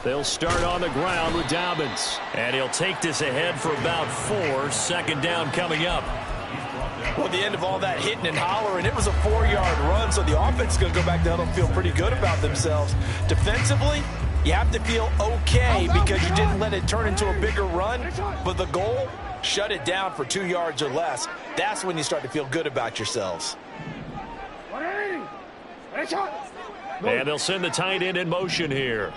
They'll start on the ground with Dobbins. And he'll take this ahead for about 4. Second down coming up. Well, the end of all that hitting and hollering, it was a 4-yard run, so the offense is going to go back down and feel pretty good about themselves. Defensively, you have to feel okay because you didn't let it turn into a bigger run, but the goal, shut it down for 2 yards or less. That's when you start to feel good about yourselves. And they'll send the tight end in motion here.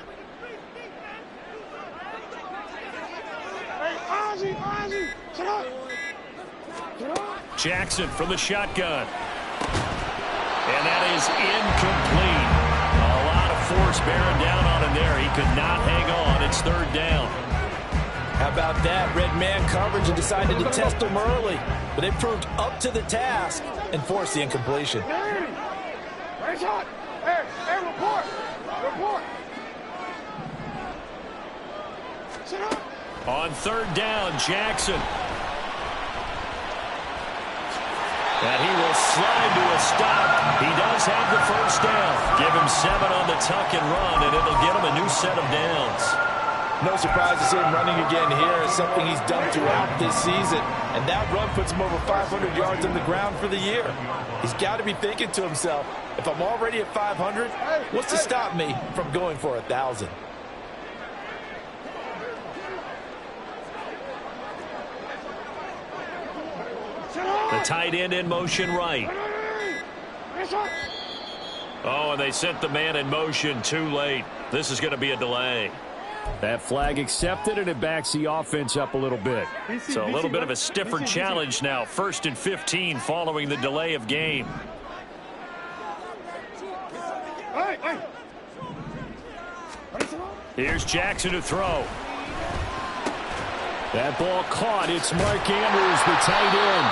Jackson from the shotgun. And that is incomplete. A lot of force bearing down on him there. He could not hang on. It's 3rd down. How about that? Red man coverage and decided to test him early. But they proved up to the task and forced the incompletion. On 3rd down, Jackson. And he will slide to a stop. He does have the 1st down. Give him 7 on the tuck and run, and it'll get him a new set of downs. No surprise to see him running again here. It's something he's done throughout this season. And that run puts him over 500 yards on the ground for the year. He's got to be thinking to himself, if I'm already at 500, what's to stop me from going for 1,000? The tight end in motion right. Oh, and they sent the man in motion too late. This is going to be a delay. That flag accepted, and it backs the offense up a little bit. So a little bit of a stiffer challenge now. 1st and 15 following the delay of game. Here's Jackson to throw. That ball caught. It's Mark Andrews, the tight end.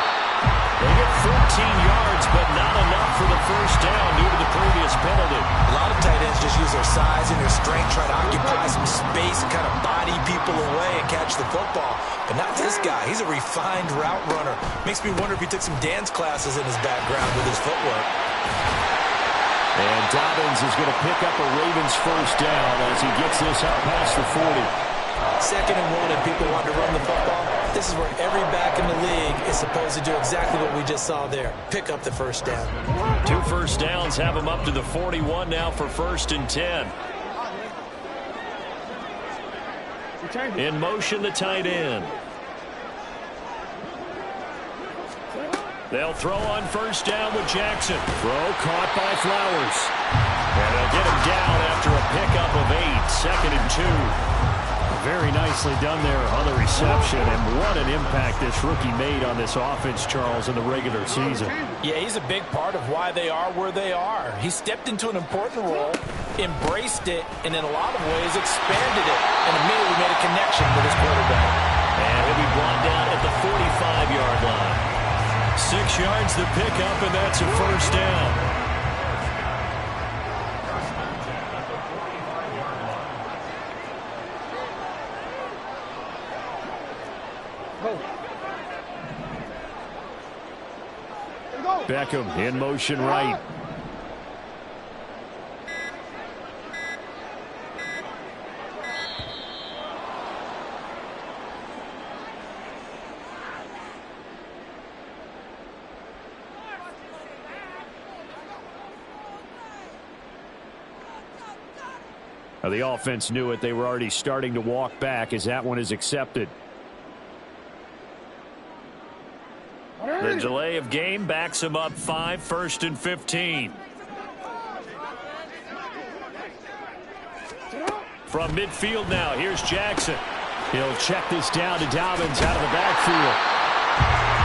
They get 14 yards, but not enough for the 1st down due to the previous penalty. A lot of tight ends just use their size and their strength, try to occupy some space and kind of body people away and catch the football. But not this guy. He's a refined route runner. Makes me wonder if he took some dance classes in his background with his footwork. And Dobbins is going to pick up a Ravens 1st down as he gets this up past the 40. 2nd and 1, and people want to run the football. This is where every back in the league is supposed to do exactly what we just saw there. Pick up the 1st down. 2 first downs have him up to the 41 now for 1st and 10. In motion, the tight end. They'll throw on 1st down with Jackson. Throw caught by Flowers. And they'll get him down after a pickup of 8. 2nd and 2. Very nicely done there on the reception, and what an impact this rookie made on this offense, Charles, in the regular season. Yeah, he's a big part of why they are where they are. He stepped into an important role, embraced it, and in a lot of ways expanded it, and immediately made a connection with his quarterback. And he'll be brought down at the 45-yard line. 6 yards to pick up, and that's a 1st down. Beckham in motion right. Now the offense knew it. They were already starting to walk back as that one is accepted. The delay of game backs him up 5, 1st and 15. From midfield now, here's Jackson. He'll check this down to Dobbins out of the backfield.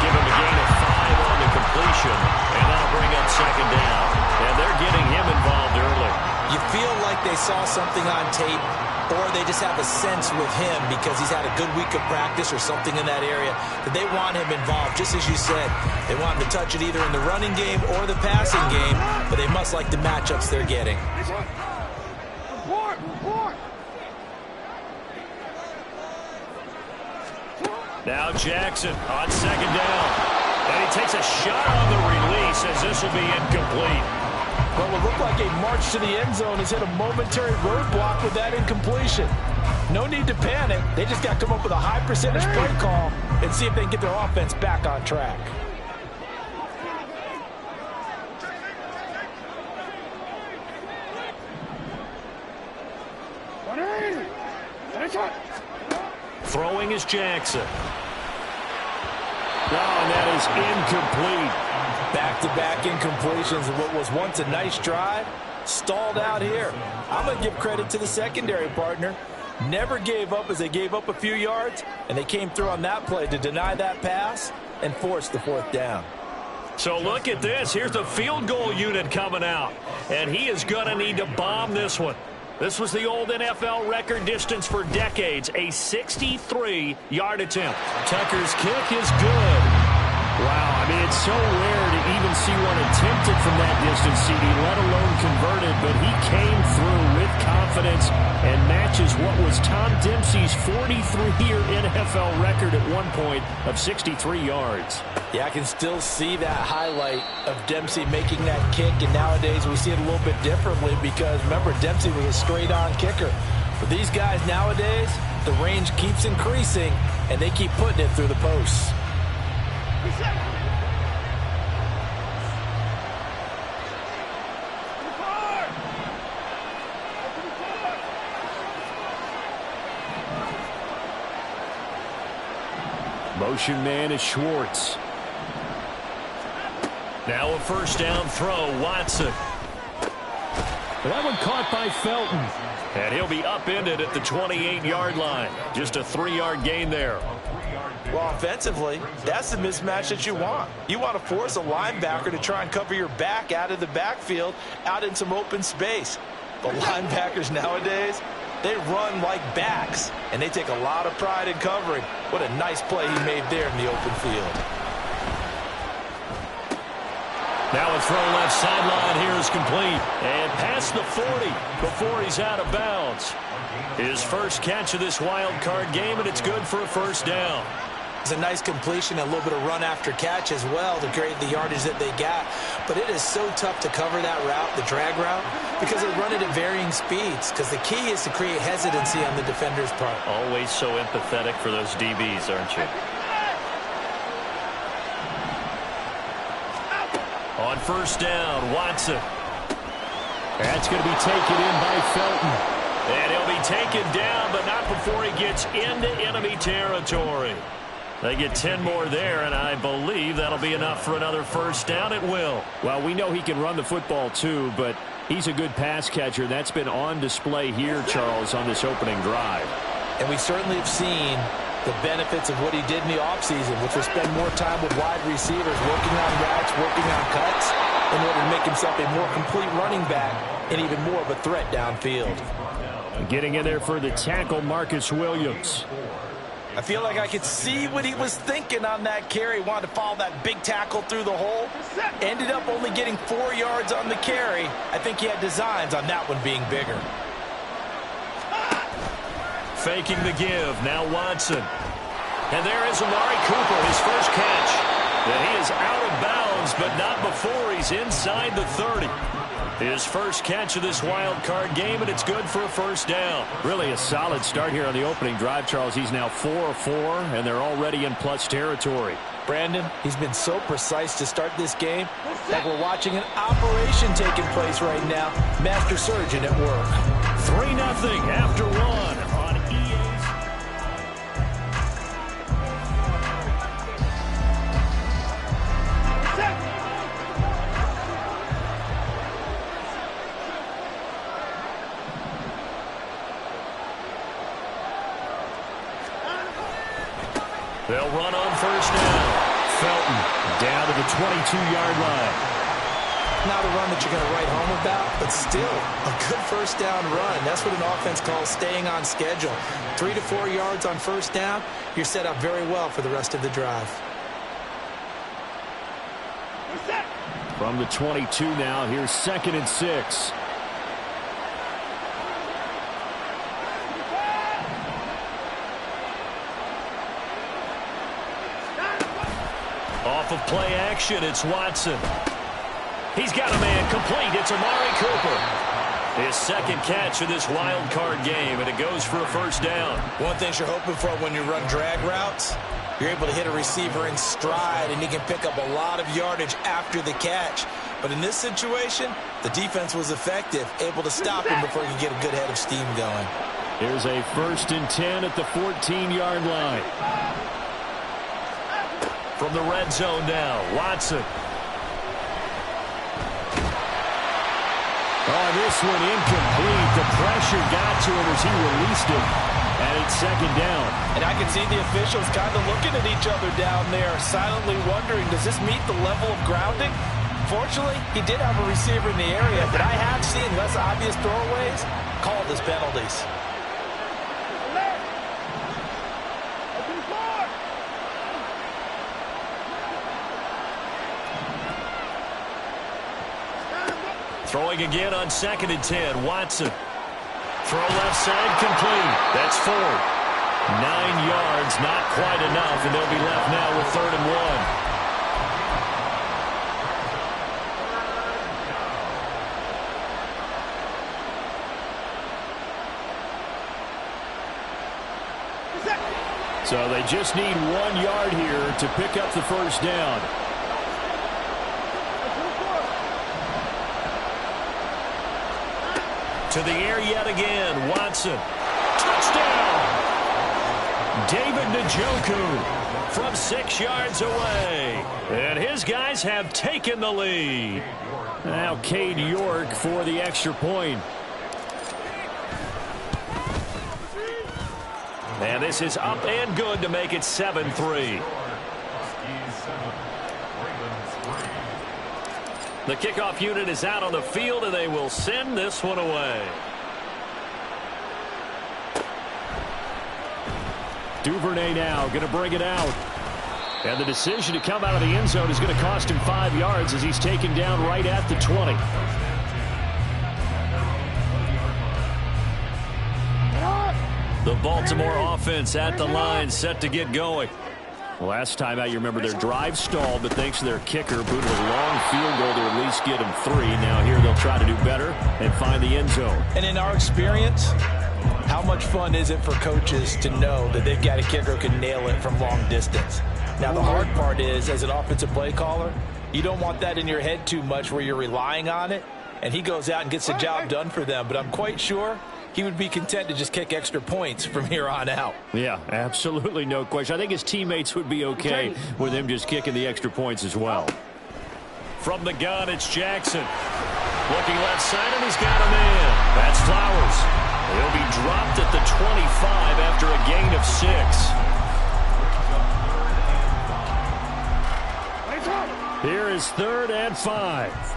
Give him a gain of 5 on the completion, and that'll bring up 2nd down. And they're getting him involved early. You feel like they saw something on tape, or they just have a sense with him because he's had a good week of practice or something in that area that they want him involved. Just as you said, they want him to touch it either in the running game or the passing game, but they must like the matchups they're getting. Now Jackson on second down. And he takes a shot on the release as this will be incomplete. Well, it looked like a march to the end zone has hit a momentary roadblock with that incompletion. No need to panic. They just got to come up with a high percentage play call and see if they can get their offense back on track. Throwing is Jackson. Oh, and that is incomplete. Back-to-back incompletions of what was once a nice drive, stalled out here. I'm going to give credit to the secondary partner. Never gave up as they gave up a few yards, and they came through on that play to deny that pass and force the fourth down. So look at this. Here's the field goal unit coming out, and he is going to need to bomb this one. This was the old NFL record distance for decades, a 63-yard attempt. Tucker's kick is good. Wow, I mean, it's so rare to even see one attempted from that distance, CD, let alone converted, but he came through with confidence and matches what was Tom Dempsey's 43-year NFL record at one point of 63 yards. Yeah, I can still see that highlight of Dempsey making that kick, and nowadays we see it a little bit differently because, remember, Dempsey was a straight-on kicker. But these guys nowadays, the range keeps increasing, and they keep putting it through the posts. Motion man is Schwartz. Now a first down throw, Watson. That one caught by Felton. And he'll be upended at the 28-yard line. Just a 3-yard gain there. Well, offensively, that's the mismatch that you want. You want to force a linebacker to try and cover your back out of the backfield, out in some open space. The linebackers nowadays, they run like backs, and they take a lot of pride in covering. What a nice play he made there in the open field. Now a throw left sideline here is complete. And past the 40 before he's out of bounds. His first catch of this wild card game, and it's good for a first down. It's a nice completion, a little bit of run after catch as well to create the yardage that they got. But it is so tough to cover that route, the drag route, because they run it at varying speeds. Because the key is to create hesitancy on the defender's part. Always so empathetic for those DBs, aren't you? On first down, Watson. That's going to be taken in by Felton. And he'll be taken down, but not before he gets into enemy territory. They get 10 more there, and I believe that'll be enough for another first down. It will. Well, we know he can run the football too, but he's a good pass catcher. That's been on display here, Charles, on this opening drive. And we certainly have seen the benefits of what he did in the offseason, which was spend more time with wide receivers, working on routes, working on cuts, in order to make himself a more complete running back and even more of a threat downfield. Getting in there for the tackle, Marcus Williams. I feel like I could see what he was thinking on that carry. Wanted to follow that big tackle through the hole. Ended up only getting 4 yards on the carry. I think he had designs on that one being bigger. Faking the give. Now Watson. And there is Amari Cooper, his first catch. And he is out of bounds, but not before he's inside the 30. His first catch of this wild card game, and it's good for a first down. Really a solid start here on the opening drive, Charles. He's now 4 of 4, and they're already in plus territory. Brandon, he's been so precise to start this game, like we're watching an operation taking place right now. Master surgeon at work. 3-0 after one on EA's. They'll run on first down. Felton down to the 22-yard line. Not a run that you're going to write home about, but still a good first down run. That's what an offense calls staying on schedule. 3 to 4 yards on first down, you're set up very well for the rest of the drive. From the 22 now, here's 2nd and 6. Off of play action, it's Watson. He's got a man complete. It's Amari Cooper. His second catch of this wild card game, and it goes for a first down. One thing you're hoping for when you run drag routes, you're able to hit a receiver in stride, and he can pick up a lot of yardage after the catch. But in this situation, the defense was effective, able to stop him before he could get a good head of steam going. Here's a 1st and 10 at the 14-yard line. From the red zone now, Watson. Oh, this one incomplete. The pressure got to him as he released it. And it's 2nd down. And I can see the officials kind of looking at each other down there, silently wondering, does this meet the level of grounding? Fortunately, he did have a receiver in the area, but I have seen less obvious throwaways called as penalties. Throwing again on 2nd and 10, Watson. Throw left side, complete. That's 4. 9 yards, not quite enough, and they'll be left now with 3rd and 1. So they just need 1 yard here to pick up the first down. To the air yet again, Watson. Touchdown! David Njoku from 6 yards away. And his guys have taken the lead. Now Cade York for the extra point. And this is up and good to make it 7-3. The kickoff unit is out on the field, and they will send this one away. Duvernay now going to bring it out. And the decision to come out of the end zone is going to cost him 5 yards as he's taken down right at the 20. The Baltimore offense at the line, set to get going. Last time out, you remember their drive stalled, but thanks to their kicker, booted a long field goal to at least get them 3. Now here they'll try to do better and find the end zone. And in our experience, how much fun is it for coaches to know that they've got a kicker who can nail it from long distance? Now the hard part is, as an offensive play caller, you don't want that in your head too much where you're relying on it, and he goes out and gets the job done for them. But I'm quite sure he would be content to just kick extra points from here on out. Yeah, absolutely no question. I think his teammates would be okay with him just kicking the extra points as well. From the gun, it's Jackson. Looking left side, and he's got a man. That's Flowers. He'll be dropped at the 25 after a gain of 6. Here is 3rd and 5.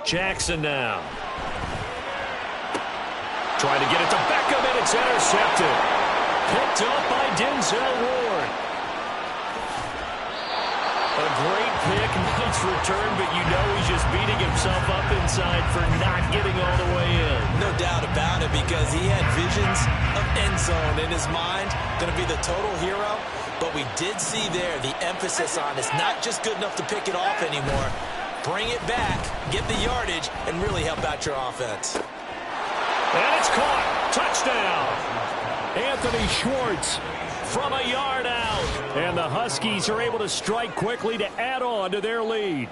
Jackson now. Trying to get it to Beckham, and it's intercepted. Picked up by Denzel Ward. A great pick, nice return, but you know he's just beating himself up inside for not getting all the way in. No doubt about it, because he had visions of end zone in his mind. Going to be the total hero. But we did see there the emphasis on it's not just good enough to pick it off anymore. Bring it back, get the yardage, and really help out your offense. And it's caught. Touchdown. Anthony Schwartz from a yard out. And the Huskies are able to strike quickly to add on to their lead.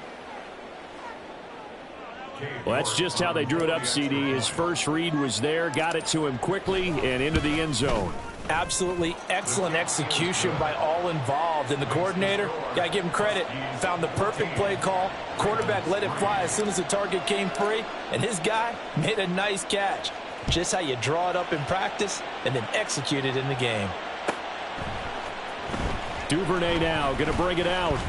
Well, that's just how they drew it up, CD. His first read was there, got it to him quickly, and into the end zone. Absolutely excellent execution by all involved. And the coordinator, gotta give him credit, found the perfect play call. Quarterback let it fly as soon as the target came free, and his guy made a nice catch. Just how you draw it up in practice and then execute it in the game. Duvernay now going to bring it out.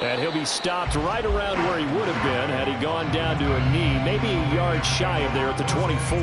And he'll be stopped right around where he would have been had he gone down to a knee, maybe a yard shy of there at the 24.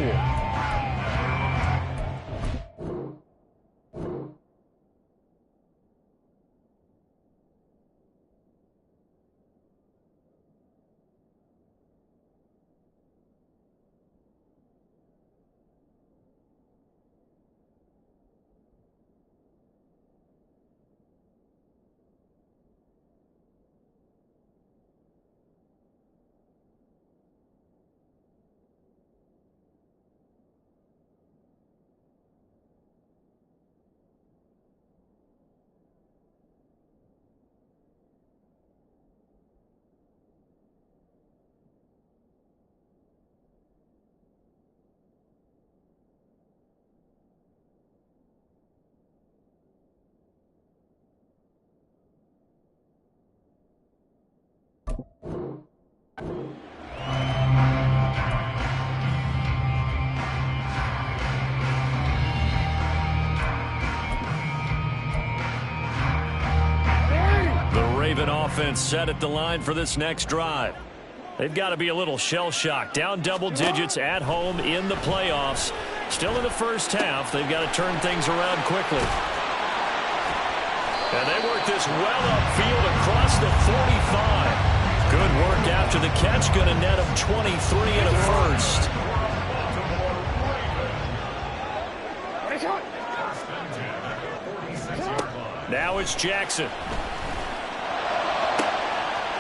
Raven offense set at the line for this next drive. They've got to be a little shell-shocked. Down double digits at home in the playoffs. Still in the first half. They've got to turn things around quickly. And they work this well upfield across the 45. Good work after the catch. Going to net him 23 and a first. Now it's Jackson.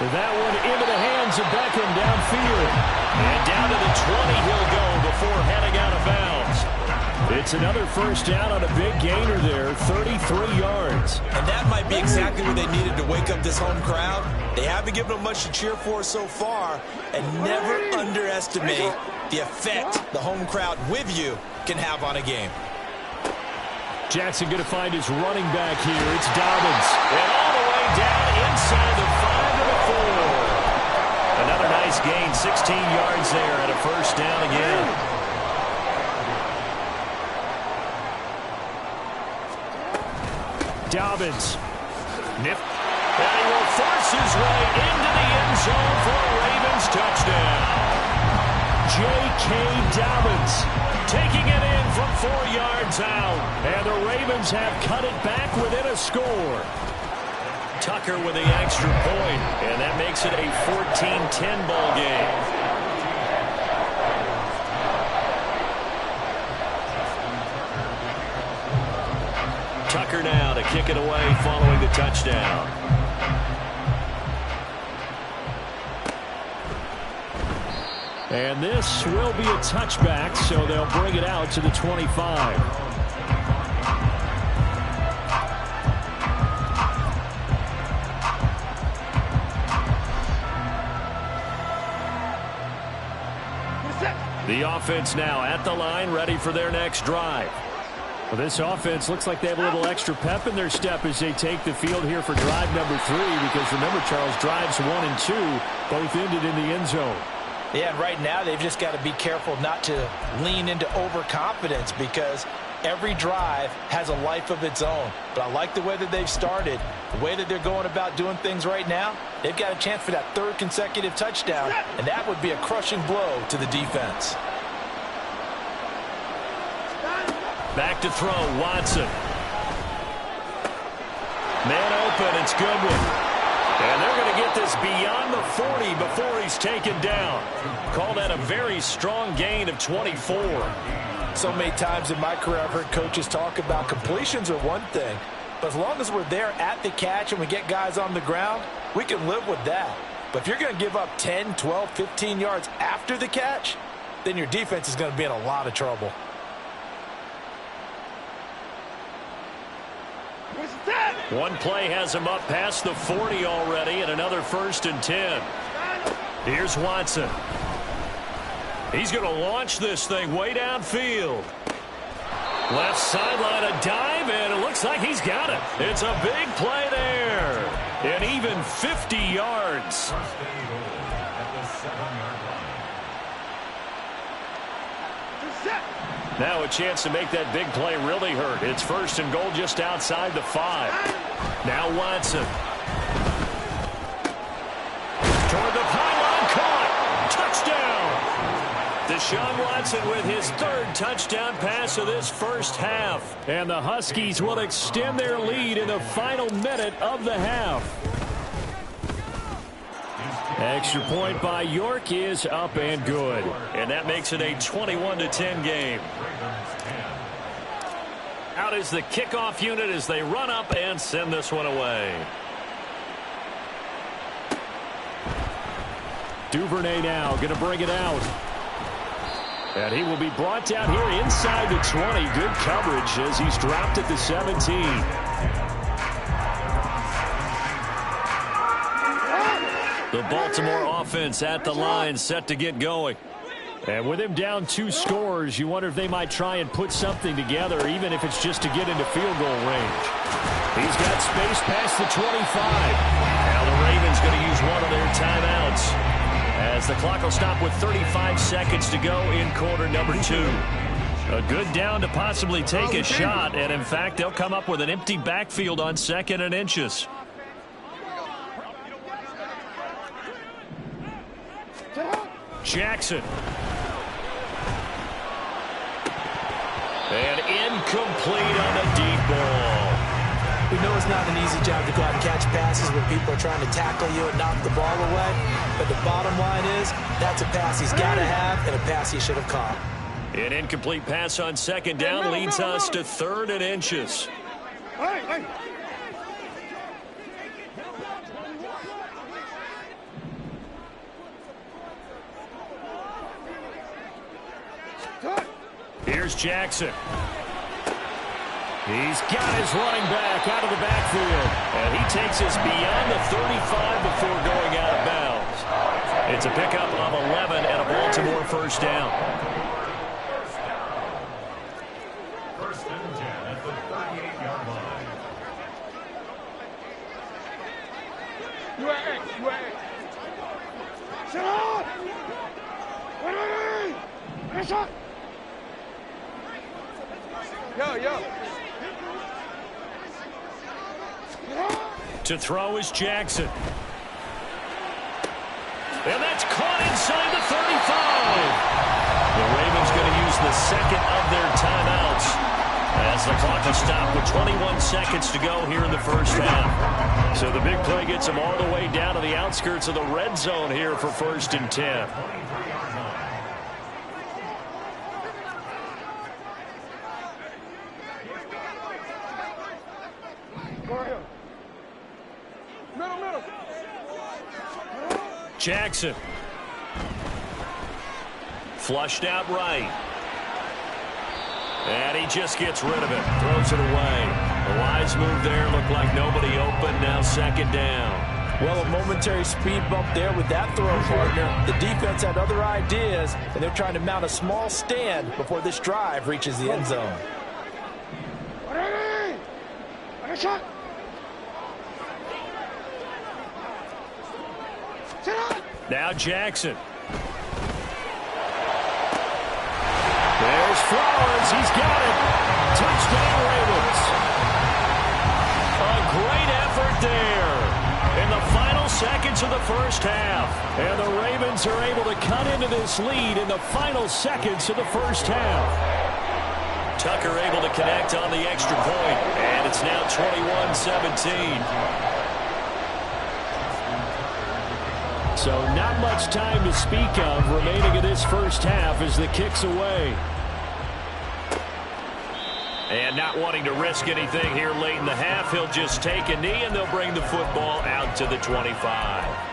That one into the hands of Beckham downfield. And down to the 20 he'll go before heading out of bounds. It's another first down on a big gainer there, 33 yards. And that might be exactly what they needed to wake up this home crowd. They haven't given them much to cheer for so far. And never underestimate the effect the home crowd with you can have on a game. Jackson going to find his running back here. It's Dobbins. And all the way down inside the 5 to the 4. Another nice gain, 16 yards there and a first down again. Dobbins. Nip. And he will force his way into the end zone for a Ravens touchdown. J.K. Dobbins taking it in from 4 yards out. And the Ravens have cut it back within a score. Tucker with the extra point, and that makes it a 14-10 ball game. Tucker now to kick it away following the touchdown. And this will be a touchback, so they'll bring it out to the 25. The offense now at the line, ready for their next drive. Well, this offense looks like they have a little extra pep in their step as they take the field here for drive number 3, because remember, Charles, drives 1 and 2 both ended in the end zone. Yeah, and right now they've just got to be careful not to lean into overconfidence, because every drive has a life of its own. But I like the way that they've started, the way that they're going about doing things right now. They've got a chance for that 3rd consecutive touchdown, and that would be a crushing blow to the defense. Back to throw, Watson. Man open, it's Goodwin. And they're going to get this beyond the 40 before he's taken down. Call that a very strong gain of 24. So many times in my career I've heard coaches talk about completions are one thing, but as long as we're there at the catch and we get guys on the ground, we can live with that. But if you're going to give up 10, 12, 15 yards after the catch, then your defense is going to be in a lot of trouble. One play has him up past the 40 already, and another 1st and 10. Here's Watson. He's going to launch this thing way downfield. Left sideline, a dive, and it looks like he's got it. It's a big play there. And even 50 yards. Now a chance to make that big play really hurt. It's 1st and goal just outside the 5. Now Watson. Toward the pylon, caught. Touchdown. Deshaun Watson with his 3rd touchdown pass of this first half. And the Huskies will extend their lead in the final minute of the half. Extra point by York is up and good. And that makes it a 21-10 game. Out is the kickoff unit as they run up and send this one away. Duvernay now going to bring it out. And he will be brought down here inside the 20. Good coverage as he's dropped at the 17. The Baltimore offense at the line, set to get going. And with him down 2 scores, you wonder if they might try and put something together, even if it's just to get into field goal range. He's got space past the 25. Now the Ravens going to use one of their timeouts, as the clock will stop with 35 seconds to go in quarter number 2. A good down to possibly take a shot, and in fact, they'll come up with an empty backfield on 2nd and inches. Jackson. And incomplete on the deep ball. We know it's not an easy job to go out and catch passes when people are trying to tackle you and knock the ball away. But the bottom line is, that's a pass he's got to have and a pass he should have caught. An incomplete pass on second down leads us to 3rd and inches. Hey. Here's Jackson. He's got his running back out of the backfield. And he takes us beyond the 35 before going out of bounds. It's a pickup of 11 and a Baltimore first down. First and 10 at the 38-yard line. UAX. Sit up! Ready! Finish up! Yo. To throw is Jackson. And that's caught inside the 35. The Ravens going to use the second of their timeouts as the clock is stopped with 21 seconds to go here in the first half. So the big play gets them all the way down to the outskirts of the red zone here for 1st and 10. Middle. Jackson. Flushed out right. And he just gets rid of it. Throws it away. The wise move there. Looked like nobody open. Now 2nd down. Well, a momentary speed bump there with that throw, partner. The defense had other ideas, and they're trying to mount a small stand before this drive reaches the end zone. Ready! Shot! Sit up! Now Jackson. There's Flowers. He's got it. Touchdown, Ravens. A great effort there in the final seconds of the first half. And the Ravens are able to cut into this lead in the final seconds of the first half. Tucker able to connect on the extra point. And it's now 21-17. So not much time to speak of remaining in this first half as the kick's away. And not wanting to risk anything here late in the half, he'll just take a knee and they'll bring the football out to the 25.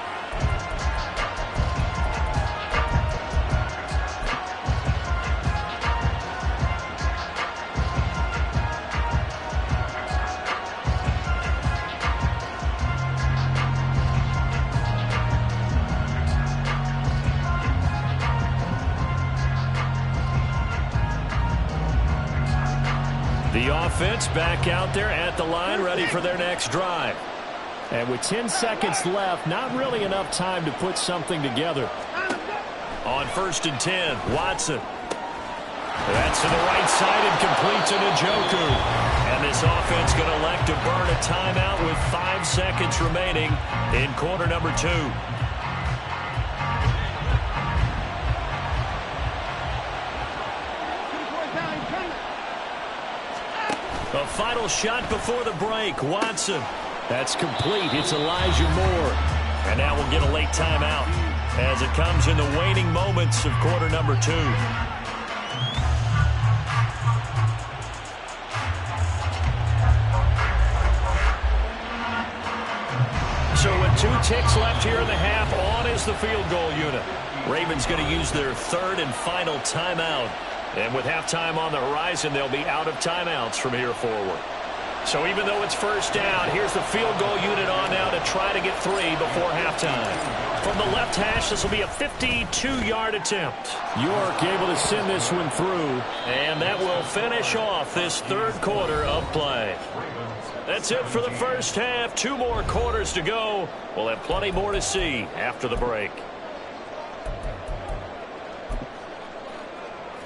The offense back out there at the line, ready for their next drive. And with 10 seconds left, not really enough time to put something together. On 1st and 10, Watson. That's to the right side and completes to Njoku. And this offense going to elect to burn a timeout with 5 seconds remaining in quarter number 2. A final shot before the break. Watson. That's complete. It's Elijah Moore. And now we'll get a late timeout as it comes in the waning moments of quarter number 2. So with 2 ticks left here in the half, on is the field goal unit. Ravens going to use their 3rd and final timeout. And with halftime on the horizon, they'll be out of timeouts from here forward. So even though it's first down, here's the field goal unit on now to try to get 3 before halftime. From the left hash, this will be a 52-yard attempt. York able to send this one through. And that will finish off this 3rd quarter of play. That's it for the first half. 2 more quarters to go. We'll have plenty more to see after the break.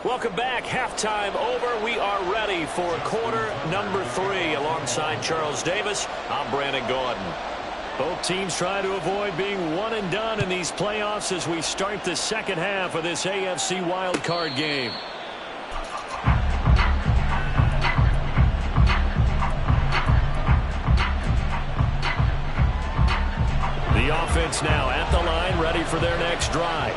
Welcome back. Halftime over. We are ready for quarter number 3. Alongside Charles Davis, I'm Brandon Gaudin. Both teams try to avoid being one and done in these playoffs as we start the second half of this AFC wildcard game. The offense now at the line, ready for their next drive.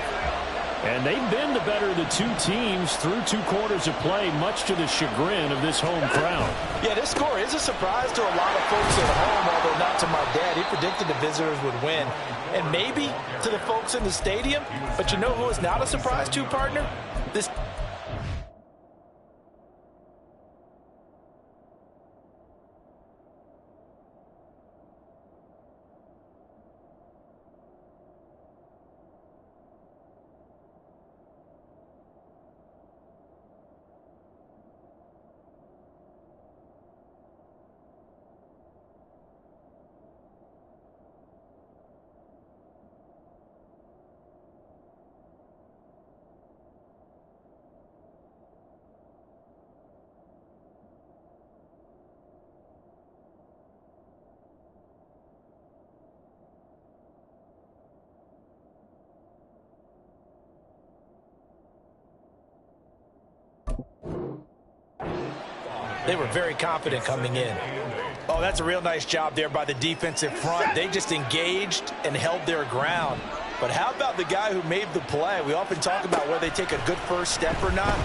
And they've been the better of the two teams through 2 quarters of play, much to the chagrin of this home crowd. Yeah, this score is a surprise to a lot of folks at home, although not to my dad. He predicted the visitors would win. And maybe to the folks in the stadium. But you know who is not a surprise to, partner? This They were very confident coming in. Oh, that's a real nice job there by the defensive front. They just engaged and held their ground. But how about the guy who made the play? We often talk about whether they take a good first step or not.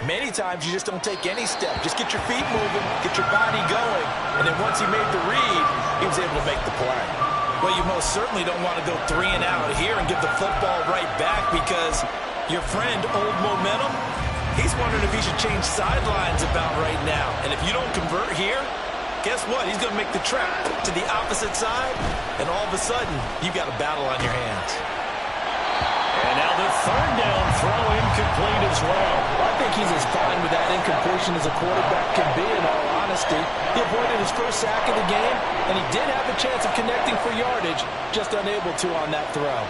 Many times you just don't take any step. Just get your feet moving, get your body going. And then once he made the read, he was able to make the play. Well, you most certainly don't want to go 3 and out here and give the football right back because your friend, Old Momentum, he's wondering if he should change sidelines about right now. And if you don't convert here, guess what? He's going to make the trek to the opposite side, and all of a sudden, you've got a battle on your hands. And now the third down throw incomplete as well. I think he's as fine with that incompletion as a quarterback can be, in all honesty. He avoided his first sack of the game, and he did have a chance of connecting for yardage, just unable to on that throw.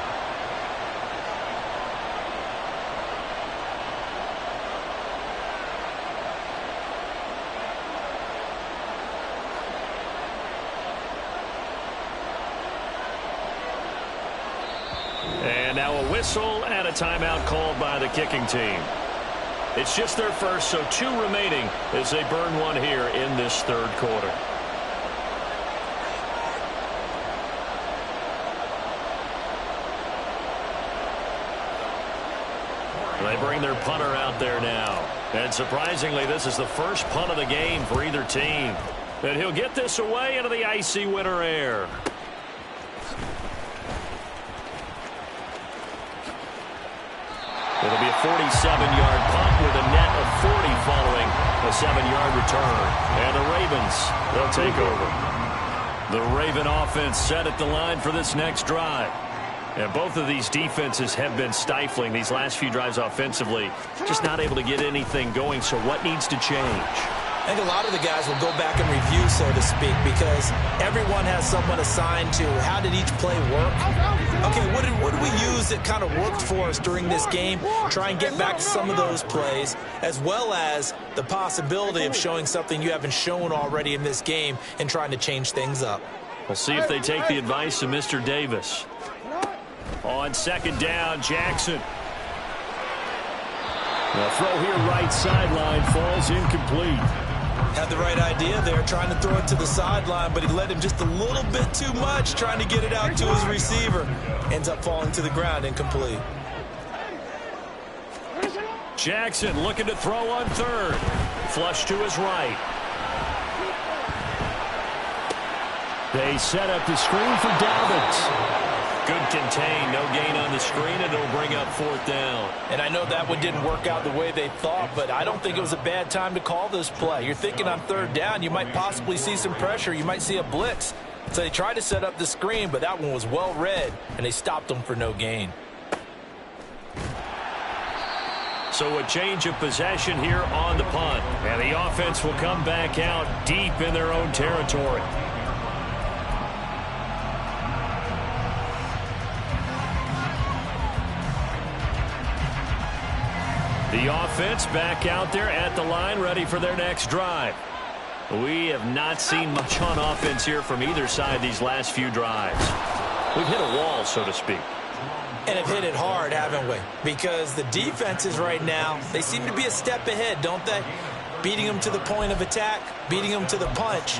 And now a whistle and a timeout called by the kicking team. It's just their first, so 2 remaining as they burn one here in this third quarter. They bring their punter out there now. And surprisingly, this is the first punt of the game for either team. And he'll get this away into the icy winter air. It'll be a 47-yard punt with a net of 40 following a 7-yard return. And the Ravens, they'll take over. The Raven offense set at the line for this next drive. And both of these defenses have been stifling these last few drives offensively. Just not able to get anything going, so what needs to change? I think a lot of the guys will go back and review, so to speak, because everyone has someone assigned to how did each play work. Okay, what did we use that kind of worked for us during this game? Try and get back to some of those plays, as well as the possibility of showing something you haven't shown already in this game and trying to change things up. We'll see if they take the advice of Mr. Davis. On second down, Jackson. The throw here right sideline falls incomplete. Had the right idea there, trying to throw it to the sideline, but he led him just a little bit too much, trying to get it out to his receiver. Ends up falling to the ground, incomplete. Jackson looking to throw on third. Flush to his right. They set up the screen for Dobbins. Good contain, no gain on the screen, and it'll bring up 4th down. And I know that one didn't work out the way they thought, but I don't think it was a bad time to call this play. You're thinking on 3rd down, you might possibly see some pressure. You might see a blitz. So they tried to set up the screen, but that one was well read, and they stopped them for no gain. So a change of possession here on the punt. And the offense will come back out deep in their own territory. The offense back out there at the line, ready for their next drive. We have not seen much on offense here from either side these last few drives. We've hit a wall, so to speak. And have hit it hard, haven't we? Because the defenses right now, they seem to be a step ahead, don't they? Beating them to the point of attack, beating them to the punch.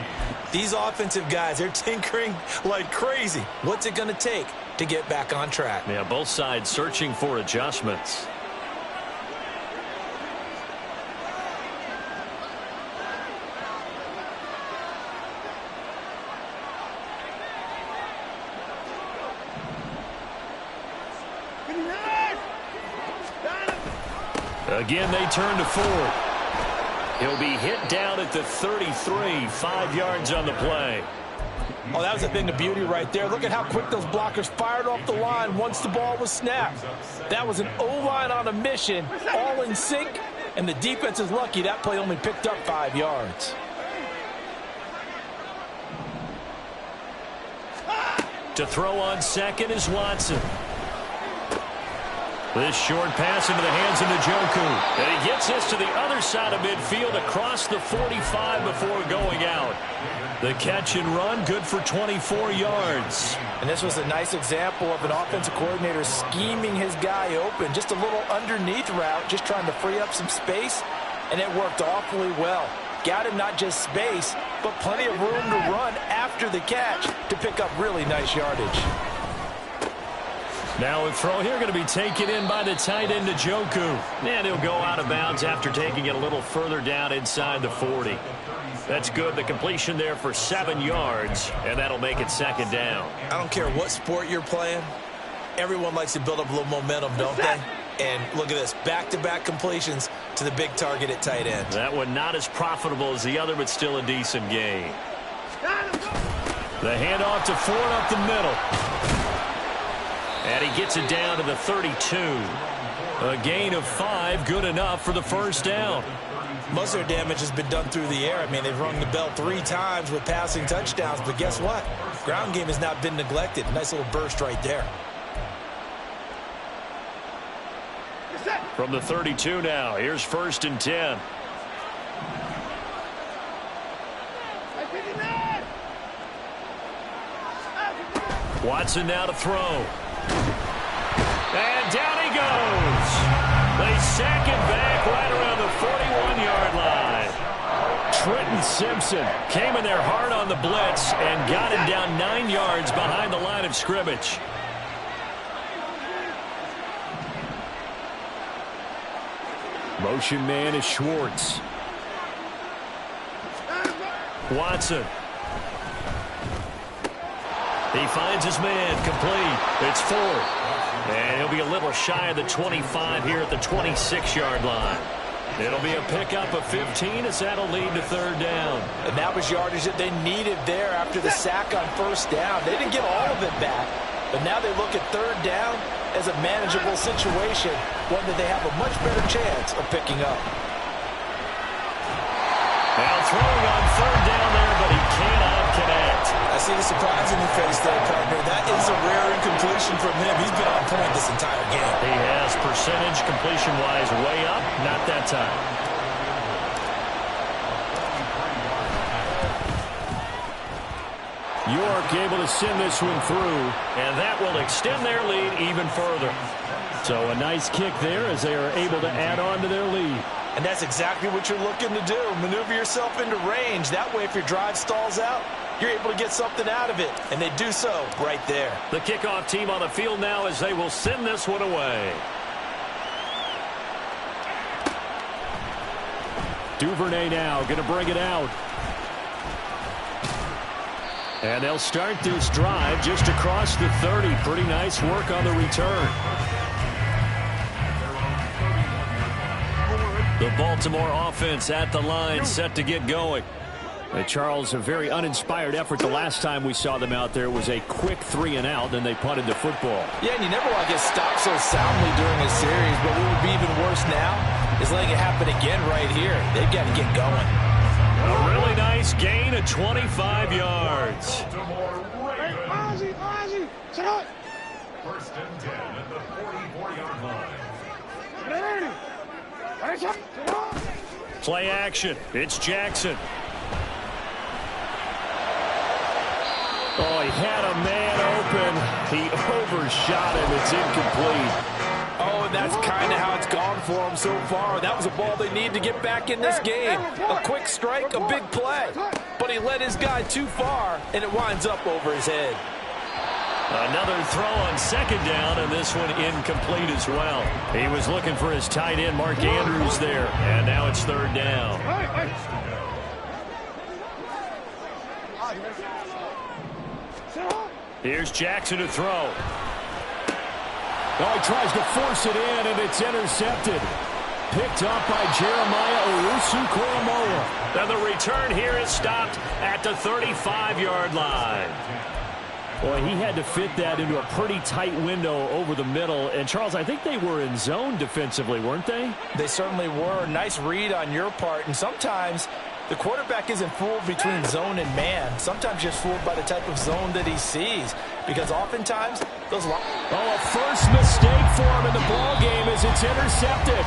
These offensive guys, they're tinkering like crazy. What's it going to take to get back on track? Yeah, both sides searching for adjustments. Again, they turn to Ford. He'll be hit down at the 33, 5 yards on the play. Oh, that was a thing of beauty right there. Look at how quick those blockers fired off the line once the ball was snapped. That was an O-line on a mission, all in sync, and the defense is lucky that play only picked up 5 yards. To throw on second is Watson. This short pass into the hands of Njoku. And he gets this to the other side of midfield across the 45 before going out. The catch and run, good for 24 yards. And this was a nice example of an offensive coordinator scheming his guy open. Just a little underneath route, just trying to free up some space. And it worked awfully well. Got him not just space, but plenty of room to run after the catch to pick up really nice yardage. Now a throw here going to be taken in by the tight end Njoku. And he'll go out of bounds after taking it a little further down inside the 40. That's good. The completion there for 7 yards, and that'll make it second down. I don't care what sport you're playing. Everyone likes to build up a little momentum, don't they? And look at this, back-to-back completions to the big target at tight end. That one not as profitable as the other, but still a decent gain. The handoff to Ford up the middle. And he gets it down to the 32. A gain of 5, good enough for the first down. Most of their damage has been done through the air. I mean, they've rung the bell 3 times with passing touchdowns, but guess what? Ground game has not been neglected. Nice little burst right there. From the 32 now, here's 1st and 10. Watson now to throw. And down he goes. They sack it back right around the 41-yard line. Trenton Simpson came in there hard on the blitz and got him down 9 yards behind the line of scrimmage. Motion man is Schwartz. Watson. He finds his man complete. It's Ford. And he'll be a little shy of the 25 here at the 26-yard line. It'll be a pickup of 15 as that'll lead to 3rd down. And that was yardage that they needed there after the sack on 1st down. They didn't get all of it back, but now they look at 3rd down as a manageable situation, one that they have a much better chance of picking up. Now throwing on 3rd down there, but he cannot connect. I see the surprise in the face there, partner. That is a rare incompletion from him. He's been on point this entire game. He has percentage completion-wise way up. Not that time. York able to send this one through, and that will extend their lead even further. So a nice kick there as they are able to add on to their lead. And that's exactly what you're looking to do. Maneuver yourself into range. That way, if your drive stalls out, you're able to get something out of it. And they do so right there. The kickoff team on the field now as they will send this one away. Duvernay now going to bring it out. And they'll start this drive just across the 30. Pretty nice work on the return. The Baltimore offense at the line, set to get going. Charles, a very uninspired effort the last time we saw them out there. It was a quick 3-and-out, then they punted the football. Yeah, and you never want to get stopped so soundly during a series, but what would be even worse now is letting it happen again right here. They've got to get going. A really nice gain of 25 yards. Ozzy, sit up. 1st and 10 at the 44-yard line. Play action. It's Jackson. Oh, he had a man open. He overshot him. It's incomplete. Oh, and that's kind of how it's gone for them so far. That was a ball they need to get back in this game. A quick strike, a big play. But he led his guy too far, and it winds up over his head. Another throw on second down, and this one incomplete as well. He was looking for his tight end, Mark Andrews, there. And now it's third down. Here's Jackson to throw. Oh, he tries to force it in, and it's intercepted. Picked up by Jeremiah Owusu-Koramoah. And the return here is stopped at the 35-yard line. Boy, he had to fit that into a pretty tight window over the middle. And, Charles, I think they were in zone defensively, weren't they? They certainly were. Nice read on your part. And sometimes the quarterback isn't fooled between zone and man. Sometimes just fooled by the type of zone that he sees. Because oftentimes, those... Oh, a first mistake for him in the ball game as it's intercepted.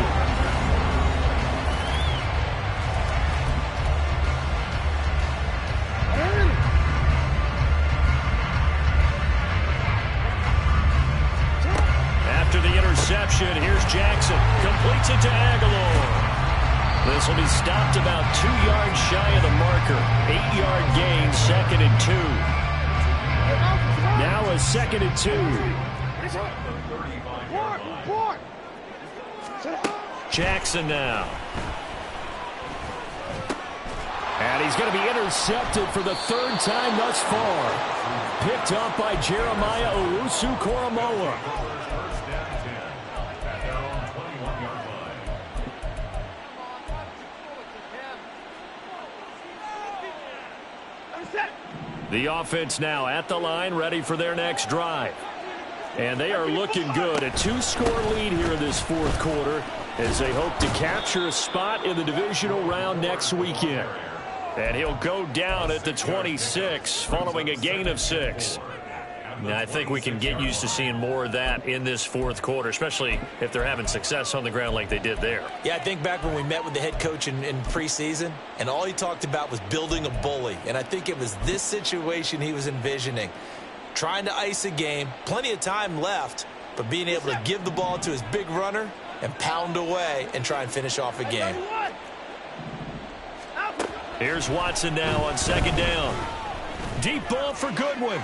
After the interception, here's Jackson. Completes it to Aguilar. This will be stopped about 2 yards shy of the marker. 8-yard gain, 2nd and 2. Now a 2nd and 2. Jackson now. And he's going to be intercepted for the 3rd time thus far. Picked up by Jeremiah Owusu-Koramoah. The offense now at the line, ready for their next drive. And they are looking good. A 2-score lead here in this 4th quarter as they hope to capture a spot in the divisional round next weekend. And he'll go down at the 26 following a gain of 6. Now, I think we can get used to seeing more of that in this 4th quarter, especially if they're having success on the ground like they did there. Yeah, I think back when we met with the head coach in preseason, and all he talked about was building a bully. And I think it was this situation he was envisioning. Trying to ice a game, plenty of time left, but being able to give the ball to his big runner and pound away and try and finish off a game. Here's Watson now on 2nd down. Deep ball for Goodwin.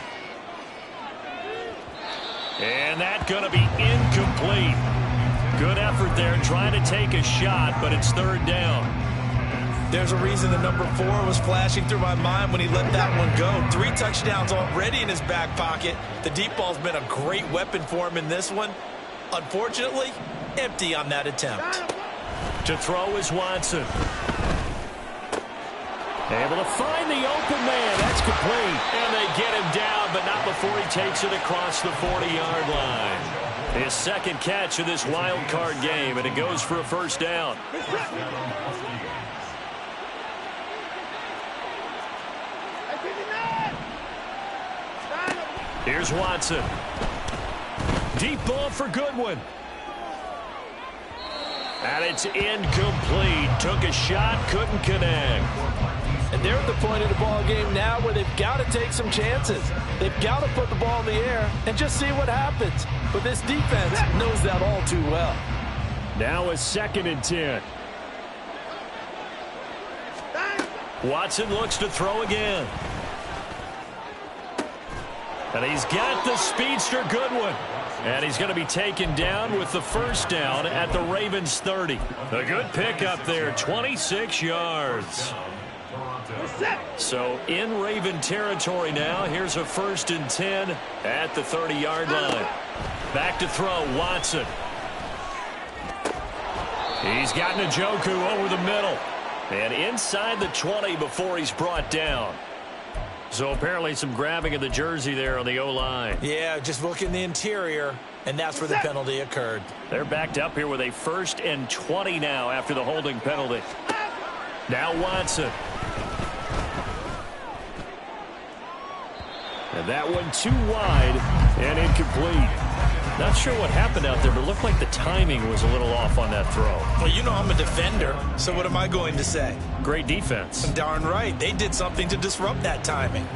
And that's going to be incomplete. Good effort there trying to take a shot, but it's 3rd down. There's a reason the number 4 was flashing through my mind when he let that one go. 3 touchdowns already in his back pocket. The deep ball's been a great weapon for him in this one. Unfortunately, empty on that attempt. To throw is Watson. Able to find the open man. That's complete. And they get him down, but not before he takes it across the 40-yard line. His 2nd catch of this wild card game, and it goes for a 1st down. Here's Watson. Deep ball for Goodwin. And it's incomplete. Took a shot, couldn't connect. And they're at the point of the ball game now where they've got to take some chances. They've got to put the ball in the air and just see what happens. But this defense knows that all too well. Now a 2nd and 10. Watson looks to throw again. And he's got the speedster Goodwin. And he's going to be taken down with the 1st down at the Ravens 30. A good pickup there, 26 yards. So in Raven territory now. Here's a 1st and 10 at the 30-yard line. Back to throw, Watson. He's got Njoku over the middle. And inside the 20 before he's brought down. So apparently some grabbing of the jersey there on the O-line. Yeah, just look in the interior, and that's where the penalty occurred. They're backed up here with a 1st and 20 now after the holding penalty. Now Watson. And that one too wide and incomplete. Not sure what happened out there, but it looked like the timing was a little off on that throw. Well, you know I'm a defender, so what am I going to say? Great defense. Darn right. They did something to disrupt that timing.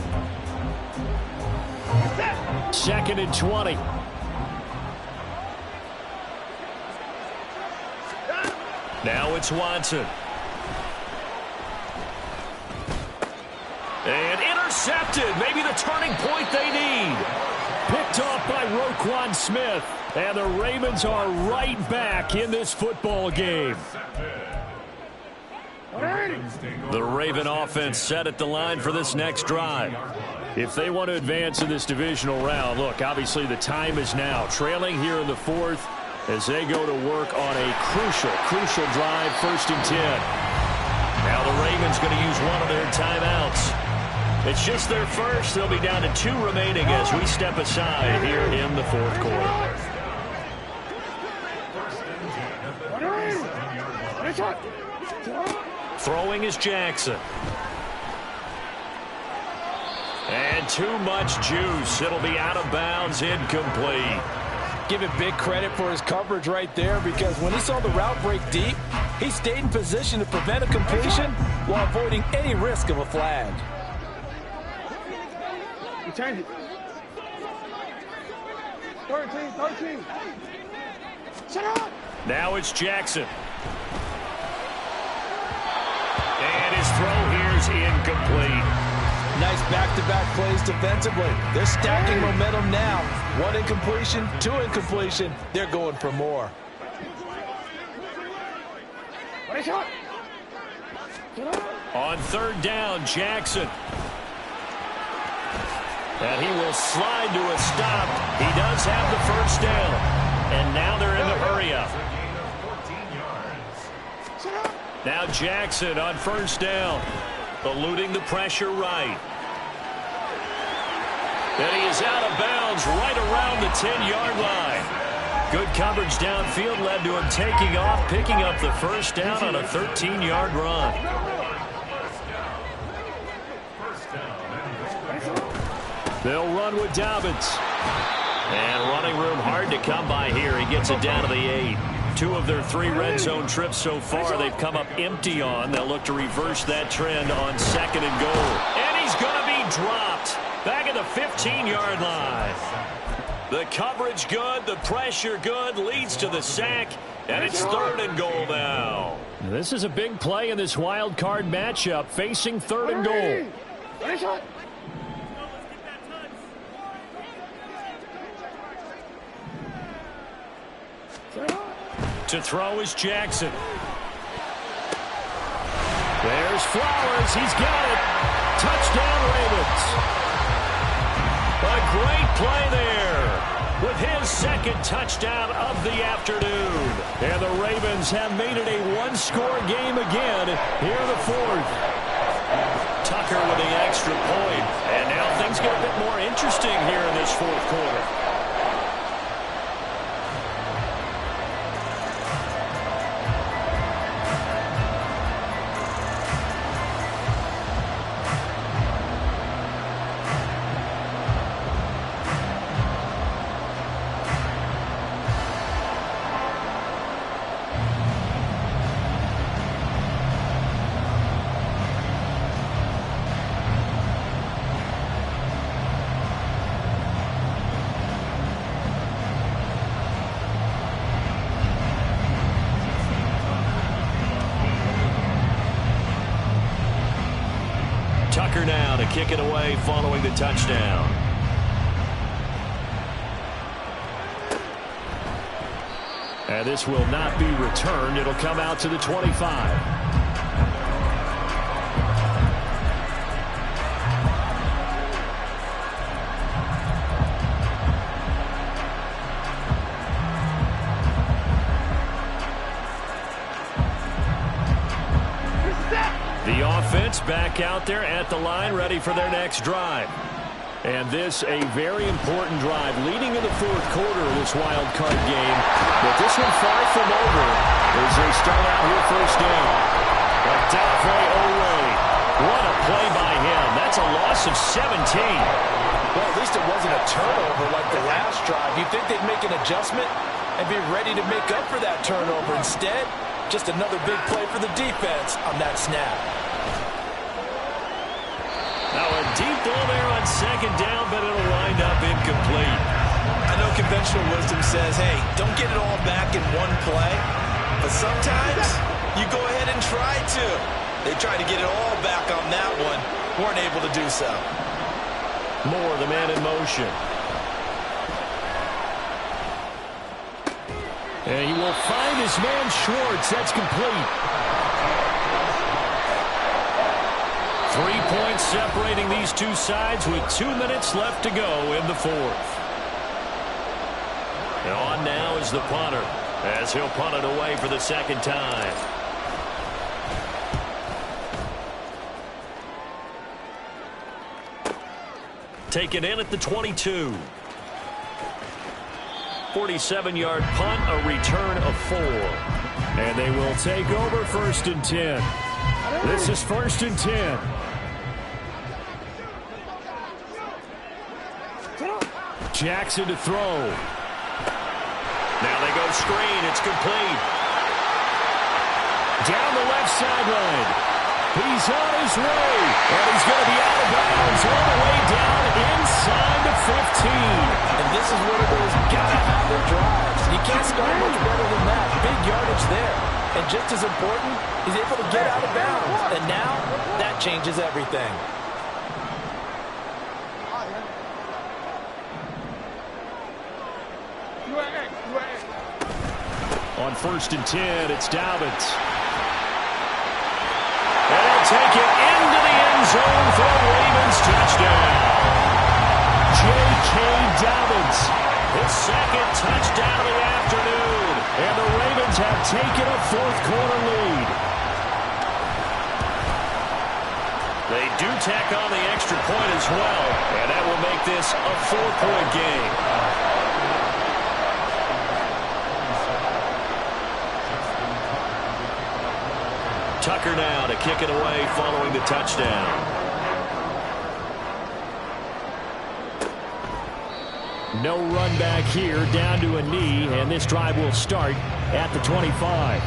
2nd and 20. Now it's Watson. And intercepted. Maybe the turning point they need. Picked off by Roquan Smith. And the Ravens are right back in this football game. The Raven offense set at the line for this next drive. If they want to advance in this divisional round, look, obviously the time is now. Trailing here in the 4th as they go to work on a crucial drive, 1st and 10. Now the Ravens going to use one of their timeouts. It's just their first. They'll be down to 2 remaining as we step aside here in the 4th quarter. Throwing is Jackson. And too much juice. It'll be out of bounds, incomplete. Give him big credit for his coverage right there, because when he saw the route break deep, he stayed in position to prevent a completion while avoiding any risk of a flag. You change it. 13. Shut up! Now it's Jackson. And his throw here is incomplete. Nice back-to-back plays defensively. They're stacking momentum now. 1 incompletion, 2 incompletion. They're going for more. On 3rd down, Jackson. And he will slide to a stop. He does have the 1st down. And now they're in the hurry-up. Now Jackson on 1st down. Eluding the pressure right. And he is out of bounds right around the 10-yard line. Good coverage downfield led to him taking off, picking up the 1st down on a 13-yard run. They'll run with Dobbins. And running room hard to come by here. He gets it down to the 8. 2 of their 3 red zone trips so far they've come up empty on. They'll look to reverse that trend on 2nd and goal. And he's going to be dropped back at the 15-yard line. The coverage good, the pressure good, leads to the sack, and it's 3rd and goal now. This is a big play in this wild card matchup, facing 3rd and goal. To throw is Jackson. There's Flowers. He's got it. Touchdown, Ravens. A great play there with his 2nd touchdown of the afternoon. And the Ravens have made it a 1-score game again here in the 4th. Tucker with the extra point. And now things get a bit more interesting here in this 4th quarter. Tucker now to kick it away following the touchdown. And this will not be returned. It'll come out to the 25. The offense back out there at the line, ready for their next drive. And this a very important drive leading in the 4th quarter of this wild card game. But this one far from over as they start out here 1st down. Odafe Oweh. What a play by him. That's a loss of 17. Well, at least it wasn't a turnover like the last drive. You'd think they'd make an adjustment and be ready to make up for that turnover. Instead, just another big play for the defense on that snap. Now a deep ball there on 2nd down, but it'll wind up incomplete. conventional wisdom says, hey, don't get it all back in one play. But sometimes you go ahead and try to. They tried to get it all back on that one. Weren't able to do so. Moore, the man in motion. And he will find his man Schwartz. That's complete. 3 points separating these two sides with 2 minutes left to go in the fourth. And on now is the punter, as he'll punt it away for the second time. Taken in at the 22. 47-yard punt, a return of 4. And they will take over 1st and 10. This is 1st and 10. Jackson to throw. Now they go screen. It's complete. Down the left sideline. He's on his way. And he's going to be out of bounds all the way down inside the 15. And this is one of those gotta have their drives. You can't start much better than that. Big yardage there. And just as important, he's able to get out of bounds. And now, that changes everything. On 1st and 10, it's Dobbins. And he'll take it into the end zone for a Ravens touchdown. J.K. Dobbins, his second touchdown of the afternoon. And the Ravens have taken a fourth-quarter lead. They do tack on the extra point as well, and that will make this a 4-point game. Tucker now to kick it away following the touchdown. No run back here, down to a knee, and this drive will start at the 25.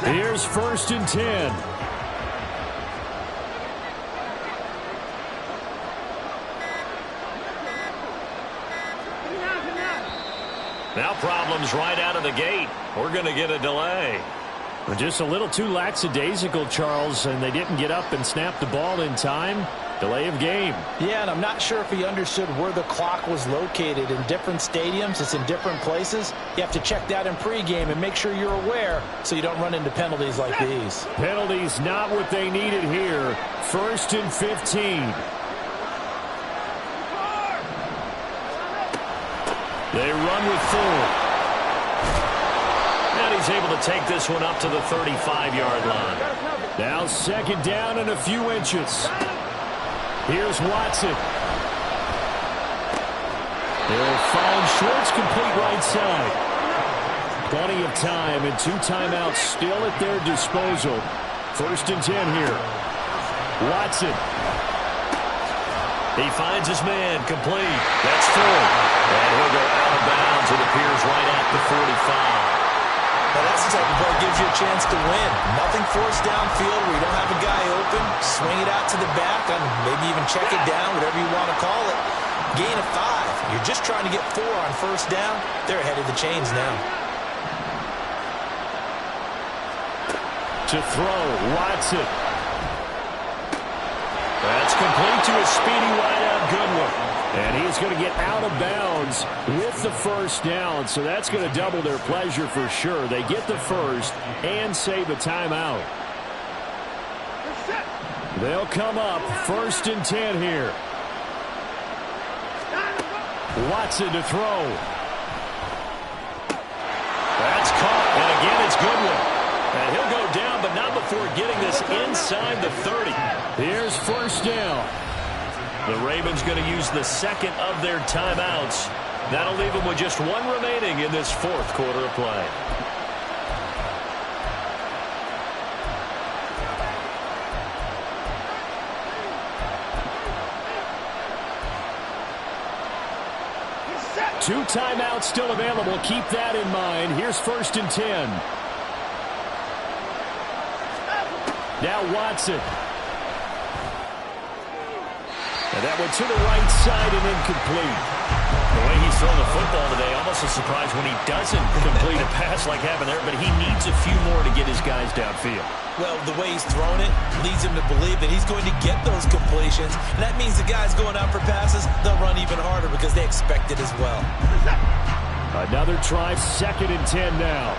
Here's 1st and 10. Now problems right out of the gate. We're going to get a delay. Just a little too lackadaisical, Charles, and they didn't get up and snap the ball in time. Delay of game. Yeah, and I'm not sure if he understood where the clock was located. In different stadiums, it's in different places. You have to check that in pregame and make sure you're aware so you don't run into penalties like these. Penalties not what they needed here. 1st and 15. They run with 4. And he's able to take this one up to the 35-yard line. Now 2nd down and a few inches. Here's Watson. They'll find Schwartz complete right side. Plenty of time and 2 timeouts still at their disposal. 1st and 10 here. Watson. He finds his man complete. That's full. And he'll go out of bounds. It appears right at the 45. Now that's the type of play that gives you a chance to win. Nothing forced downfield where you don't have a guy open. Swing it out to the back and maybe even check it down, whatever you want to call it. Gain of 5. You're just trying to get 4 on first down. They're ahead of the chains now. To throw, Watson. That's complete to a speedy wideout Goodwin. And he's going to get out of bounds with the first down. So that's going to double their pleasure for sure. They get the first and save a timeout. They'll come up 1st and 10 here. Watson to throw. That's caught. And again, it's Goodwin. And he'll go down, but not before getting this inside the 30. Here's first down. The Ravens going to use the second of their timeouts. That'll leave them with just 1 remaining in this 4th quarter of play. Two timeouts still available. Keep that in mind. Here's 1st and 10. Now Watson. And that went to the right side and incomplete. The way he's throwing the football today, almost a surprise when he doesn't complete a pass like happened there, but he needs a few more to get his guys downfield. Well, the way he's thrown it leads him to believe that he's going to get those completions. And that means the guys going out for passes, they'll run even harder because they expect it as well. Another try, 2nd and 10 now.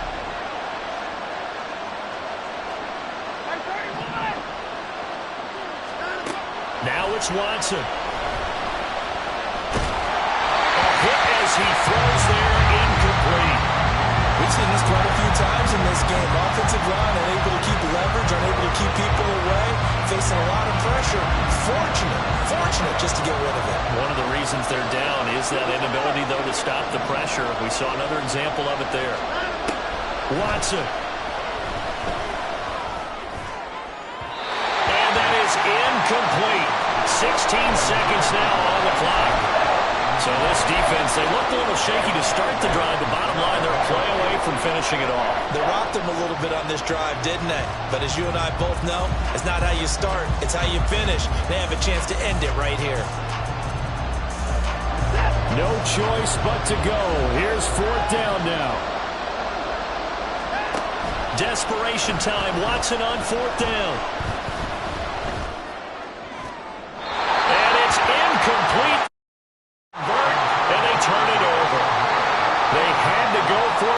Now it's Watson. A hit as he throws there, incomplete. We've seen this quite a few times in this game. Offensive line unable to keep leverage, unable to keep people away, facing a lot of pressure. Fortunate just to get rid of it. One of the reasons they're down is that inability, though, to stop the pressure. We saw another example of it there. Watson. And that is incomplete. 16 seconds now on the clock. So this defense, they looked a little shaky to start the drive. The bottom line, they're a play away from finishing it all. They rocked them a little bit on this drive, didn't they? But as you and I both know, it's not how you start, it's how you finish. They have a chance to end it right here. No choice but to go. Here's 4th down now. Desperation time. Watson on 4th down.